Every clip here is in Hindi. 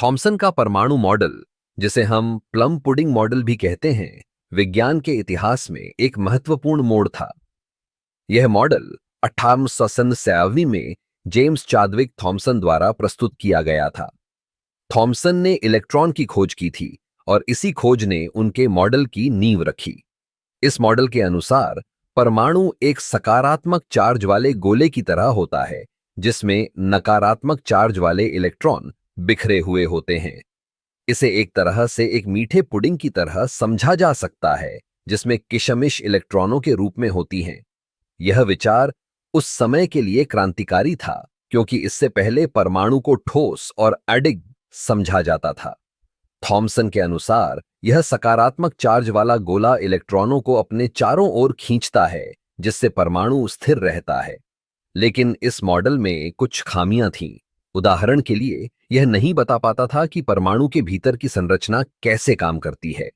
थॉमसन का परमाणु मॉडल, जिसे हम प्लम पुडिंग मॉडल भी कहते हैं, विज्ञान के इतिहास में एक महत्वपूर्ण मोड़ था। यह मॉडल 1897 में जेम्स चादविक थॉमसन द्वारा प्रस्तुत किया गया था। थॉमसन ने इलेक्ट्रॉन की खोज की थी और इसी खोज ने उनके मॉडल की नींव रखी। इस मॉडल के अनुसार परमाणु एक सकारात्मक चार्ज वाले गोले की तरह होता है, जिसमें नकारात्मक चार्ज वाले इलेक्ट्रॉन बिखरे हुए होते हैं। इसे एक तरह से एक मीठे पुडिंग की तरह समझा जा सकता है, जिसमें किशमिश इलेक्ट्रॉनों के रूप में होती हैं। यह विचार उस समय के लिए क्रांतिकारी था, क्योंकि इससे पहले परमाणु को ठोस और अडिग समझा जाता था। थॉमसन के अनुसार यह सकारात्मक चार्ज वाला गोला इलेक्ट्रॉनों को अपने चारों ओर खींचता है, जिससे परमाणु स्थिर रहता है। लेकिन इस मॉडल में कुछ खामियां थीं। उदाहरण के लिए, यह नहीं बता पाता था कि परमाणु के भीतर की संरचना कैसे काम करती है।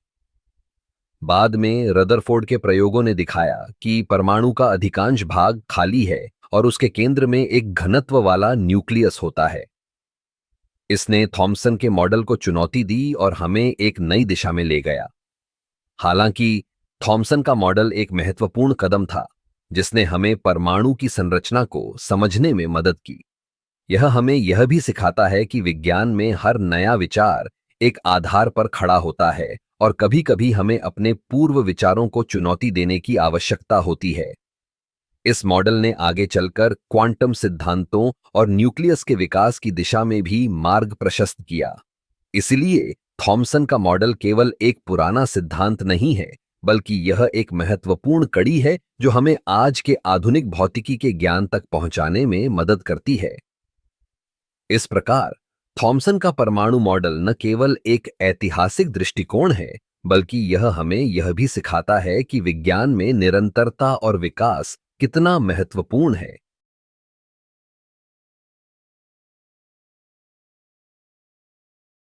बाद में रदरफोर्ड के प्रयोगों ने दिखाया कि परमाणु का अधिकांश भाग खाली है और उसके केंद्र में एक घनत्व वाला न्यूक्लियस होता है। इसने थॉमसन के मॉडल को चुनौती दी और हमें एक नई दिशा में ले गया। हालांकि थॉमसन का मॉडल एक महत्वपूर्ण कदम था, जिसने हमें परमाणु की संरचना को समझने में मदद की। यह हमें यह भी सिखाता है कि विज्ञान में हर नया विचार एक आधार पर खड़ा होता है और कभी-कभी हमें अपने पूर्व विचारों को चुनौती देने की आवश्यकता होती है। इस मॉडल ने आगे चलकर क्वांटम सिद्धांतों और न्यूक्लियस के विकास की दिशा में भी मार्ग प्रशस्त किया। इसलिए थॉमसन का मॉडल केवल एक पुराना सिद्धांत नहीं है, बल्कि यह एक महत्वपूर्ण कड़ी है जो हमें आज के आधुनिक भौतिकी के ज्ञान तक पहुंचाने में मदद करती है। इस प्रकार थॉमसन का परमाणु मॉडल न केवल एक ऐतिहासिक दृष्टिकोण है, बल्कि यह हमें यह भी सिखाता है कि विज्ञान में निरंतरता और विकास कितना महत्वपूर्ण है।